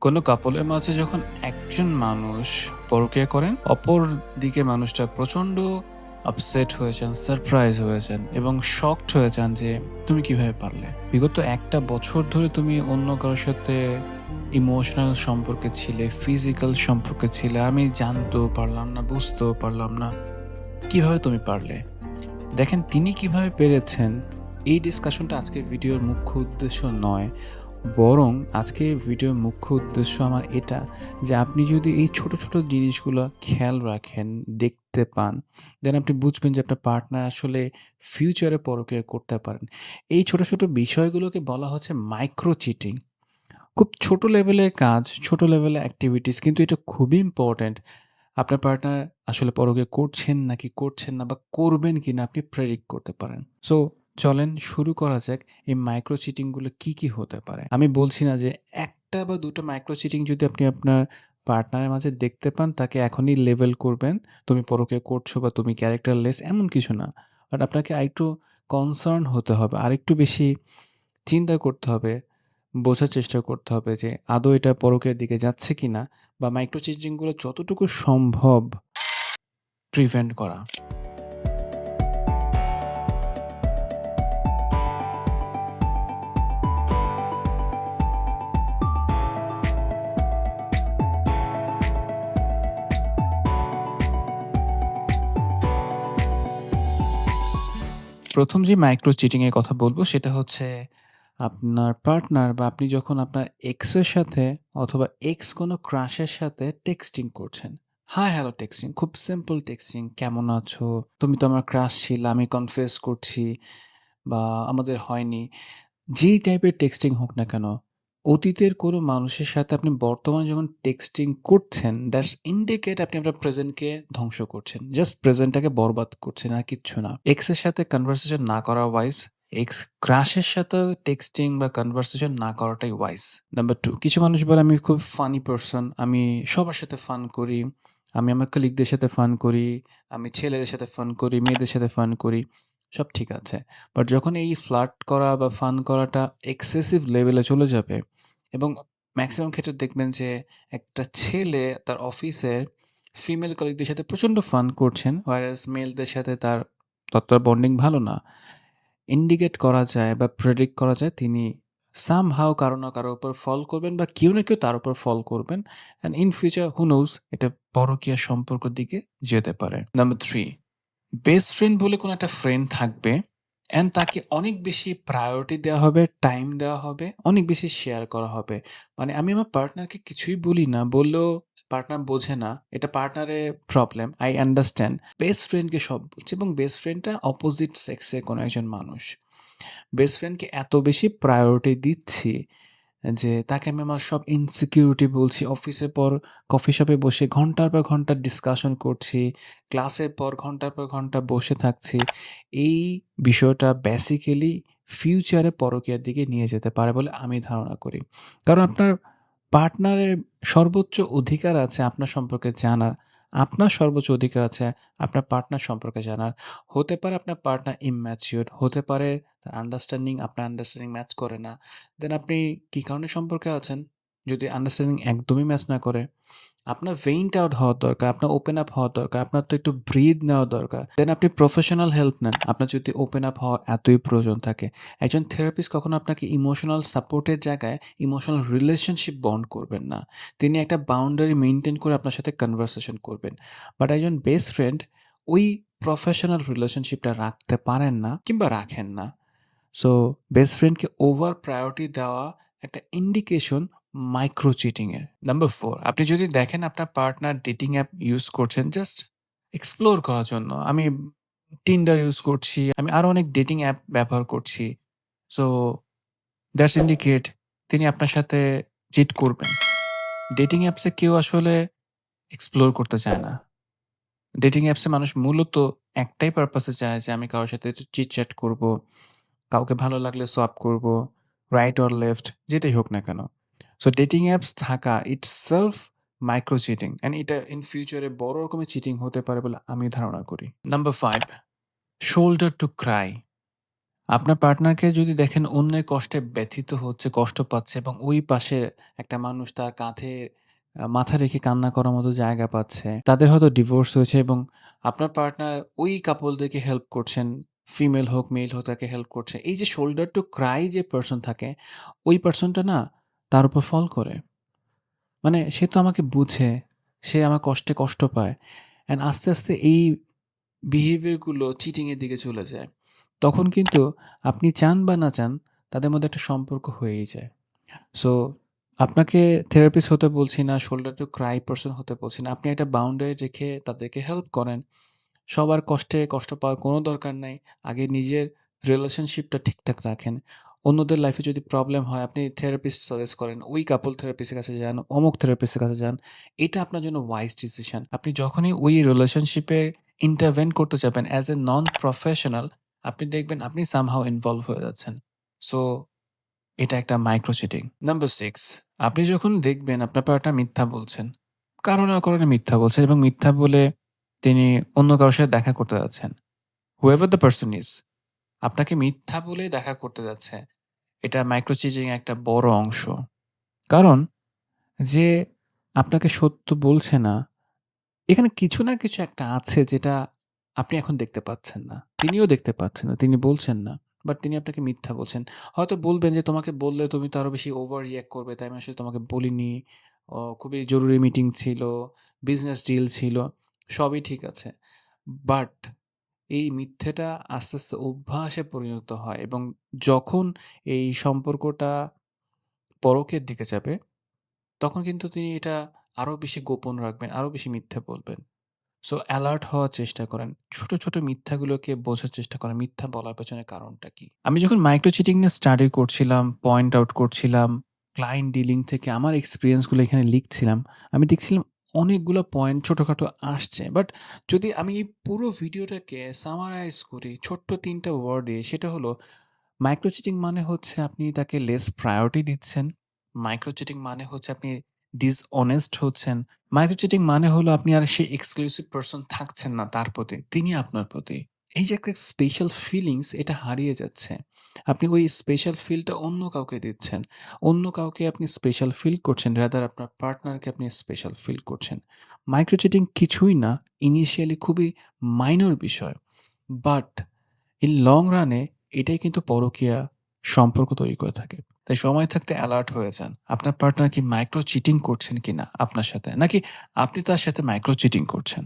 কোনো কাপলের মাঝে যখন একজন মানুষ পরকীয়া করেন, অপর দিকে মানুষটা প্রচন্ড আপসেট হয়ে যান, সারপ্রাইজ হয়ে যান এবং শকড হয়ে যান যে, "তুমি কিভাবে পারলে? বিগত ১ টা বছর ধরে তুমি অন্য কারো সাথে ইমোশনাল সম্পর্কে ছিলে, ফিজিক্যাল সম্পর্কে ছিলে। আমি জানতেও পারলাম না, বুঝতেও পারলাম না। কিভাবে তুমি পারলে?" দেখেন তিনি কিভাবে পেরেছেন, এই ডিসকাশনটা আজকের ভিডিওর মুখ্য উদ্দেশ্য নয়। বরং আজকের ভিডিওর মুখ্য উদ্দেশ্য আমার এটা যে আপনি যদি এই ছোট, ছোট জিনিসগুলো খেয়াল রাখেন, দেখতে পান, দেন আপনি বুঝবেন যে আপনার পার্টনার আসলে ফিউচারে পরকীয়া করতে পারেন। এই ছোট, ছোট বিষয়গুলোকে বলা হচ্ছে মাইক্রো চিটিং। খুব ছোট লেভেলের কাজ, ছোট লেভেলের এক্টিভিটিস কিন্তু এটা খুবই ইম্পোর্টেন্ট। আপনার পার্টনার আসলে পরকীয়া করছেন নাকি করছেন না বা করবেন কিনা আপনি প্রেডিক্ট করতে পারেন। সো চলেন শুরু করা যাক এই মাইক্রো চিটিং গুলো কি, কি হতে পারে। আমি বলছি না যে ১ টা বা ২ টা মাইক্রো চিটিং যদি আপনি আপনার পার্টনারের মাঝে দেখতে পান তাকে এখনই লেবেল করবেন। তুমি পরকীয়া করছো বা তুমি ক্যারেক্টারলেস এমন কিছু না। বাট আপনাকে আরেকটু কনসার্ন হতে হবে। আরেকটু বেশি চিন্তা করতে হবে, বোঝার চেষ্টা করতে হবে যে আদৌ এটা পরকীয়ার দিকে যাচ্ছে কিনা বা মাইক্রো চিটিং গুলো যতটুকু সম্ভব প্রিভেন্ট করা। ১ম যে মাইক্রো চিটিং এর কথা বলব সেটা হচ্ছে আপনার পার্টনার বা আপনি যখন আপনার এক্স এর সাথে অথবা এক্স কোনো ক্রাশের সাথে টেক্সটিং করছেন। Hi, hello texting. খুব সিম্পল টেক্সটিং। কেমন আছো? তুমি তো আমার ক্রাশ ছিলা। আমি কনফেস করছি বা আমাদের হয়নি। যেই টাইপের টেক্সটিং হোক না কেন, অতীতের কোনো মানুষের সাথে আপনি বর্তমানে যখন টেক্সটিং করছেন, দ্যাটস ইন্ডিকেট আপনি আপনার প্রেজেন্টকে ধ্বংস করছেন। জাস্ট প্রেজেন্টটাকে বরবাদ করছেন আর কিচ্ছু না। এক্স এর সাথে কনভারসেশন না করা ওয়াইজ, এক্স ক্রাশের সাথেও টেক্সটিং বা কনভারসেশন না করাটাই ওয়াইজ। নাম্বার 2 কিছু মানুষ বলে, "আমি খুব ফানি পারসন। আমি সবার সাথে ফান করি। আমি আমার কলিগদের সাথে ফান করি। আমি ছেলেদের সাথে ফান করি, মেয়েদের সাথে ফান করি।" সব ঠিক আছে। বাট যখন এই ফ্লার্ট করা বা ফান করাটা এক্সেসিভ লেভেলে চলে যাবে এবং ম্যাক্সিমাম ক্ষেত্রে দেখবেন যে একটা ছেলে তার অফিসের ফিমেল কলিগদের সাথে প্রচণ্ড ফান করছেন, whereas মেলদের সাথে তার ততটা বন্ডিং ভালো না। ইন্ডিকেট করা যায় বা প্রেডিক্ট করা যায় তিনি সামহাউ কারো না কারো উপর ফল করবেন বা কেউ না কেউ তার উপর ফল করবেন। And in future who knows এটা পরকীয়া সম্পর্কের দিকে যেতে পারে। নাম্বার 3, বেস্ট ফ্রেন্ড বলে কোনো একটা ফ্রেন্ড থাকবে অ্যান্ড তাকে অনেক বেশি প্রায়োরিটি দেওয়া হবে, টাইম দেওয়া হবে, অনেক বেশি শেয়ার করা হবে। মানে আমি আমার পার্টনারকে কিছুই বলি না, বললেও পার্টনার বোঝে না। এটা পার্টনারের প্রবলেম। I understand. বেস্ট ফ্রেন্ডকে সব বলছি এবং বেস্ট ফ্রেন্ডটা অপোজিট সেক্সের কোনো একজন মানুষ। বেস্ট ফ্রেন্ডকে এত বেশি প্রায়োরিটি দিচ্ছি যে তাকে আমি আমার সব ইনসিকিউরিটি বলছি। অফিসের পর কফি শপে বসে ঘন্টার পর ঘন্টা ডিসকাশন করছি। ক্লাসের পর ঘন্টার পর ঘন্টা বসে থাকছি। এই বিষয়টা বেসিক্যালি ফিউচারে পরকীয়ার দিকে নিয়ে যেতে পারে বলে আমি ধারণা করি। কারণ আপনার পার্টনারের সর্বোচ্চ অধিকার আছে আপনার সম্পর্কে জানার। আপনার সর্বোচ্চ অধিকার আছে আপনার পার্টনার সম্পর্কে জানার। হতে পারে আপনার পার্টনার immature, হতে পারে তার আন্ডারস্ট্যান্ডিং আপনার আন্ডারস্ট্যান্ডিং ম্যাচ করে না। দেন আপনি কি কারণে সম্পর্কে আছেন? যদি আন্ডারস্ট্যান্ডিং একদমই ম্যাচ না করে, আপনার ভেইনড আউট হওয়া দরকার, আপনার ওপেন আপ হওয়া দরকার, আপনার তো একটু ব্রিথ নেওয়া দরকার। দেন আপনি প্রফেশনাল হেল্প নেন। আপনার যদি ওপেন আপ হওয়ার এতই প্রয়োজন থাকে। একজন থেরাপিস্ট কখনো আপনাকে ইমোশনাল সাপোর্টের জায়গায় ইমোশনাল রিলেশনশিপ বন্ড করবেন না। তিনি একটা বাউন্ডারি মেইনটেইন করে আপনার সাথে কনভারসেশন করবেন। বাট একজন বেস্ট ফ্রেন্ড ওই প্রফেশনাল রিলেশনশিপটা রাখতে পারেন না কিংবা রাখেন না। সো বেস্ট ফ্রেন্ডকে ওভার প্রায়োরিটি দেওয়া একটা ইন্ডিকেশন মাইক্রো চিটিং এর। নাম্বার 4, আপনি যদি দেখেন আপনার পার্টনার ডেটিং অ্যাপ ইউজ করছেন জাস্ট এক্সপ্লোর করার জন্য। আমি Tinder ইউজ করছি, আমি আরো অনেক ডেটিং অ্যাপ ব্যবহার করছি। সো দ্যাটস ইন্ডিকেট তিনি আপনার সাথে চিট করবেন। ডেটিং অ্যাপসে কেউ আসলে এক্সপ্লোর করতে চায় না। ডেটিং অ্যাপসে মানুষ মূলত একটাই পারপাসে চায় যে আমি কারো সাথে একটু চিট-চ্যাট করব। কাউকে ভালো লাগলে সোয়াপ করব। রাইট অর লেফট যেটাই হোক না কেন। সো ডেটিং অ্যাপস থাকা ইটসেলফ মাইক্রো চিটিং অ্যান্ড এটা ইন ফিউচারে বড় রকমের চিটিং হতে পারে বলে আমি ধারণা করি। Number 5, shoulder to cry. আপনার পার্টনারকে যদি দেখেন অন্যের কষ্টে ব্যথিত হচ্ছে, কষ্ট পাচ্ছে এবং ওই পাশে একটা মানুষ তার কাঁধে মাথা রেখে কান্না করার মতো জায়গা পাচ্ছে। তাদের হয়তো ডিভোর্স হয়েছে এবং আপনার পার্টনার ওই কাপলদেরকে হেল্প করছেন। ফিমেল হোক, মেল হোক তাকে হেল্প করছে। এই যে শোল্ডার টু ক্রাই যে পারসন থাকে, ওই পারসনটা না তার উপর ফল করে। মানে সে তো আমাকে বুঝে, সে আমার কষ্টে কষ্ট পায়। অ্যান্ড আস্তে, আস্তে এই বিহেভিয়ার গুলো চিটিং এর দিকে চলে যায়। তখন কিন্তু আপনি চান বা না চান তাদের মধ্যে একটা সম্পর্ক হয়েই যায়। সো আপনাকে থেরাপিস্ট হতে বলছি না, শোল্ডার টু ক্রাই পারসন হতে বলছি না। আপনি একটা বাউন্ডারি রেখে তাদেরকে হেল্প করেন। সবার কষ্টে কষ্ট পাওয়ার কোনো দরকার নাই। আগে নিজের রিলেশনশিপটা ঠিকঠাক রাখেন। অন্যদের লাইফে যদি প্রবলেম হয় আপনি থেরাপিস্ট সাজেস্ট করেন। ওই কাপল থেরাপিস্টের কাছে যান, অমুক থেরাপিস্টের কাছে যান। এটা আপনার জন্য ওয়াইজ ডিসিশন। আপনি যখনই ওই রিলেশনশিপে ইন্টারভেন করতে যাবেন অ্যাজ এ নন প্রফেশনাল আপনি দেখবেন আপনি সামহাউ ইনভলভ হয়ে যাচ্ছেন। সো এটা একটা মাইক্রো চিটিং। নাম্বার 6 আপনি যখন দেখবেন আপনার পার্টনার মিথ্যা বলছেন। কারো না কারণে মিথ্যা বলছেন এবং মিথ্যা বলে তিনি অন্য কারো সাথে দেখা করতে যাচ্ছেন। whoever the person is আপনাকে মিথ্যা বলে দেখা করতে যাচ্ছে। এটা মাইক্রো চিটিং এর একটা বড় অংশ। কারণ যে আপনাকে সত্য বলছে না, এখানে কিছু না কিছু একটা আছে যেটা আপনি এখন দেখতে পাচ্ছেন না। তিনিও দেখতে পাচ্ছেন না। তিনি বলছেন না। বাট তিনি আপনাকে মিথ্যা বলছেন। হয়তো বলবেন যে, "তোমাকে বললে তুমি তো আরো বেশি ওভার রিঅ্যাক্ট করবে। তাই আমি আসলে তোমাকে বলিনি। খুবই জরুরি মিটিং ছিল, বিজনেস ডিল ছিল।" সবই ঠিক আছে। বাট এই মিথ্যেটা আস্তে, আস্তে অভ্যাসে পরিণত হয় এবং যখন এই সম্পর্কটা পরকের দিকে যাবে, তখন কিন্তু তিনি এটা আরো বেশি গোপন রাখবেন, আরো বেশি মিথ্যে বলবেন। সো এলার্ট হওয়ার চেষ্টা করেন। ছোট, ছোট মিথ্যাগুলোকে বোঝার চেষ্টা করেন। মিথ্যা বলার পেছনে কারণটা কি? আমি যখন মাইক্রো চিটিং নিয়ে স্টাডি করছিলাম, পয়েন্ট আউট করছিলাম, ক্লায়েন্ট ডিলিং থেকে আমার এক্সপেরিয়েন্স গুলো এখানে লিখছিলাম। আমি দেখছিলাম অনেকগুলো পয়েন্ট ছোটখাটো আসছে। বাট যদি আমি এই পুরো ভিডিওটাকে সামারাইজ করি ছোট্ট ৩ টা ওয়ার্ডে সেটা হলো মাইক্রো চিটিং মানে হচ্ছে আপনি তাকে লেস প্রায়োরিটি দিচ্ছেন। মাইক্রো চিটিং মানে হচ্ছে আপনি ডিসঅনেস্ট হচ্ছেন। মাইক্রো চিটিং মানে হলো আপনি আর সেই এক্সক্লুসিভ পারসন থাকছেন না তার প্রতি, তিনি আপনার প্রতি। এই যে একটা স্পেশাল ফিলিংস এটা হারিয়ে যাচ্ছে। আপনি ওই স্পেশাল ফিলটা অন্য কাউকে দিচ্ছেন। অন্য কাউকে আপনি স্পেশাল ফিল করছেন রাদার আপনার পার্টনারকে আপনি স্পেশাল ফিল করছেন। মাইক্রো চিটিং কিছুই না, ইনিশিয়ালি খুবই মাইনর বিষয়। বাট ইন লং রানে এটাই কিন্তু পরকীয়া সম্পর্ক তৈরি করে থাকে। তাই সময় থাকতে এলার্ট হয়ে যান। আপনার পার্টনার কি মাইক্রো চিটিং করছেন কিনা আপনার সাথে? নাকি আপনি তার সাথে মাইক্রো চিটিং করছেন?